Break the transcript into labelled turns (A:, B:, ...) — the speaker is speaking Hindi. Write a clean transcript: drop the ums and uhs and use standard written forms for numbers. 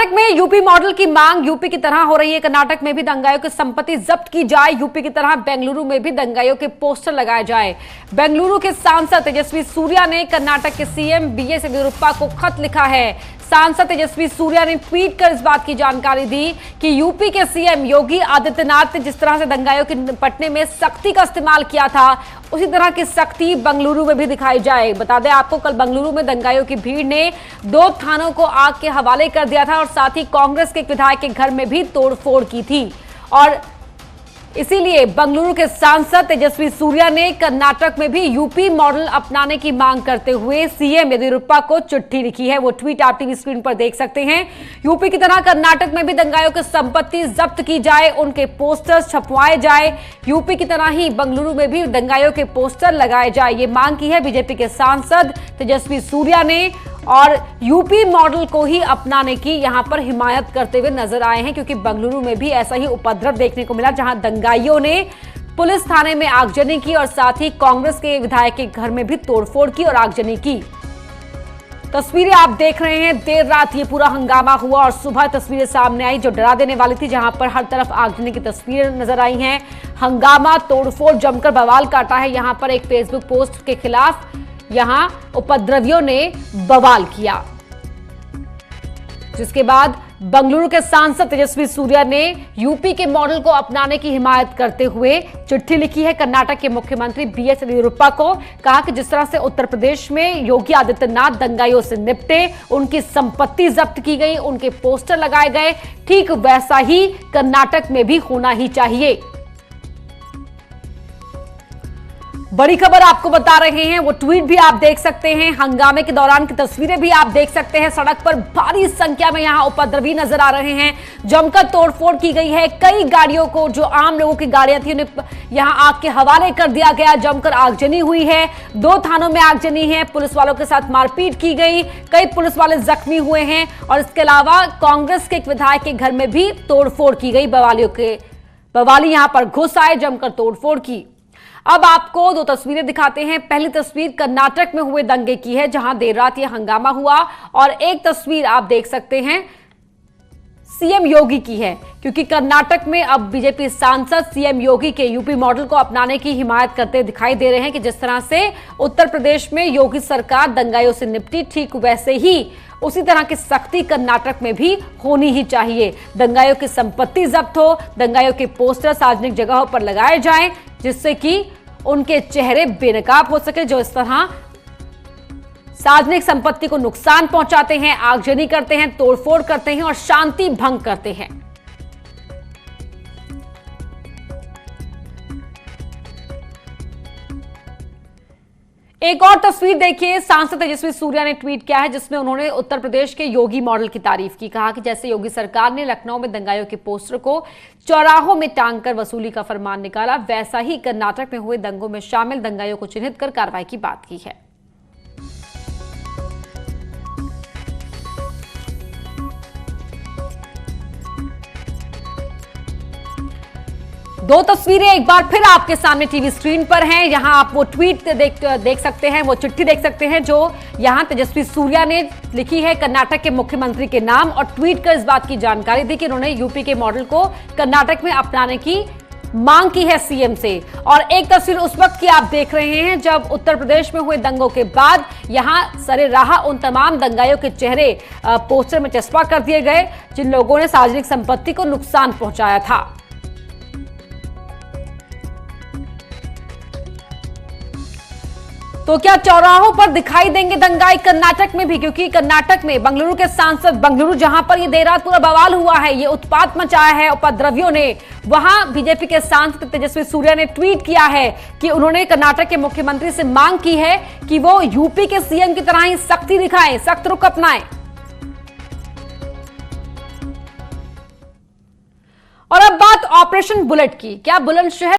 A: कर्नाटक में यूपी मॉडल की मांग यूपी की तरह हो रही है। कर्नाटक में भी दंगाइयों की संपत्ति जब्त की जाए, यूपी की तरह बेंगलुरु में भी दंगाइयों के पोस्टर लगाए जाए। बेंगलुरु के सांसद तेजस्वी सूर्या ने कर्नाटक के सीएम बीएस येदियुरप्पा को खत लिखा है। सांसद तेजस्वी सूर्या ने ट्वीट कर इस बात की जानकारी दी कि यूपी के सीएम योगी आदित्यनाथ ने जिस तरह से दंगाइयों के निपटने में सख्ती का इस्तेमाल किया था, उसी तरह की सख्ती बेंगलुरु में भी दिखाई जाए। बता दें आपको, कल बेंगलुरु में दंगाइयों की भीड़ ने 2 थानों को आग के हवाले कर दिया था और साथ ही कांग्रेस के एक विधायक के घर में भी तोड़फोड़ की थी। और इसीलिए बेंगलुरु के सांसद तेजस्वी सूर्या ने कर्नाटक में भी यूपी मॉडल अपनाने की मांग करते हुए सीएम येदियुरप्पा को चिट्ठी लिखी है। वो ट्वीट आप टीवी स्क्रीन पर देख सकते हैं। यूपी की तरह कर्नाटक में भी दंगाइयों की संपत्ति जब्त की जाए, उनके पोस्टर्स छपवाए जाए। यूपी की तरह ही बेंगलुरु में भी दंगाइयों के पोस्टर लगाए जाए, ये मांग की है बीजेपी के सांसद तेजस्वी सूर्या ने। और यूपी मॉडल को ही अपनाने की यहां पर हिमायत करते हुए नजर आए हैं, क्योंकि बेंगलुरु में भी ऐसा ही उपद्रव देखने को मिला, जहां दंगाइयों ने पुलिस थाने में आगजनी की और साथ ही कांग्रेस के विधायक के घर में भी तोड़फोड़ की और आगजनी की। तस्वीरें आप देख रहे हैं, देर रात ये पूरा हंगामा हुआ और सुबह तस्वीरें सामने आई जो डरा देने वाली थी, जहां पर हर तरफ आगजनी की तस्वीरें नजर आई हैं। हंगामा, तोड़फोड़, जमकर बवाल काटा है। यहां पर एक फेसबुक पोस्ट के खिलाफ यहां उपद्रवियों ने बवाल किया, जिसके बाद बेंगलुरु के सांसद तेजस्वी सूर्या ने यूपी के मॉडल को अपनाने की हिमायत करते हुए चिट्ठी लिखी है कर्नाटक के मुख्यमंत्री बीएस येदियुरप्पा को। कहा कि जिस तरह से उत्तर प्रदेश में योगी आदित्यनाथ दंगाइयों से निपटे, उनकी संपत्ति जब्त की गई, उनके पोस्टर लगाए गए, ठीक वैसा ही कर्नाटक में भी होना ही चाहिए। बड़ी खबर आपको बता रहे हैं, वो ट्वीट भी आप देख सकते हैं, हंगामे के दौरान की तस्वीरें भी आप देख सकते हैं। सड़क पर भारी संख्या में यहां उपद्रवी नजर आ रहे हैं। जमकर तोड़फोड़ की गई है। कई गाड़ियों को, जो आम लोगों की गाड़ियां थी, उन्हें यहां आग के हवाले कर दिया गया। जमकर आगजनी हुई है, 2 थानों में आगजनी है। पुलिस वालों के साथ मारपीट की गई, कई पुलिस वाले जख्मी हुए हैं। और इसके अलावा कांग्रेस के एक विधायक के घर में भी तोड़फोड़ की गई। बवाली यहां पर घुस आए, जमकर तोड़फोड़ की। अब आपको 2 तस्वीरें दिखाते हैं। पहली तस्वीर कर्नाटक में हुए दंगे की है, जहां देर रात यह हंगामा हुआ, और एक तस्वीर आप देख सकते हैं सीएम योगी की है, क्योंकि कर्नाटक में अब बीजेपी सांसद सीएम योगी के यूपी मॉडल को अपनाने की हिमायत करते दिखाई दे रहे हैं कि जिस तरह से उत्तर प्रदेश में योगी सरकार दंगाइयों से निपटी, ठीक वैसे ही उसी तरह की सख्ती कर्नाटक में भी होनी ही चाहिए। दंगाइयों की संपत्ति जब्त हो, दंगाइयों के पोस्टर सार्वजनिक जगहों पर लगाए जाएं, जिससे कि उनके चेहरे बेनकाब हो सके, जो इस तरह सार्वजनिक संपत्ति को नुकसान पहुंचाते हैं, आगजनी करते हैं, तोड़फोड़ करते हैं और शांति भंग करते हैं। एक और तस्वीर देखिए, सांसद तेजस्वी सूर्या ने ट्वीट किया है, जिसमें उन्होंने उत्तर प्रदेश के योगी मॉडल की तारीफ की। कहा कि जैसे योगी सरकार ने लखनऊ में दंगाइयों के पोस्टर को चौराहों में टांगकर वसूली का फरमान निकाला, वैसा ही कर्नाटक में हुए दंगों में शामिल दंगाइयों को चिन्हित कर कार्रवाई की बात की है। दो तस्वीरें एक बार फिर आपके सामने टीवी स्क्रीन पर हैं। यहां आप वो ट्वीट देख सकते हैं, वो चिट्ठी देख सकते हैं जो यहां तेजस्वी सूर्या ने लिखी है कर्नाटक के मुख्यमंत्री के नाम, और ट्वीट कर इस बात की जानकारी दी कि उन्होंने यूपी के मॉडल को कर्नाटक में अपनाने की मांग की है सीएम से। और एक तस्वीर उस वक्त की आप देख रहे हैं जब उत्तर प्रदेश में हुए दंगों के बाद यहां सरेराह उन तमाम दंगाइयों के चेहरे पोस्टर में चस्पा कर दिए गए, जिन लोगों ने सार्वजनिक संपत्ति को नुकसान पहुंचाया था। तो क्या चौराहों पर दिखाई देंगे दंगाई कर्नाटक में भी? क्योंकि कर्नाटक में बेंगलुरु के सांसद, बेंगलुरु जहां पर ये देर रात पूरा बवाल हुआ है, ये उत्पात मचाया है उपद्रवियों ने, वहां बीजेपी के सांसद तेजस्वी सूर्या ने ट्वीट किया है कि उन्होंने कर्नाटक के मुख्यमंत्री से मांग की है कि वो यूपी के सीएम की तरह ही सख्ती दिखाएं, सख्त रुख अपनाएं। और अब बात ऑपरेशन बुलेट की। क्या बुलंदशहर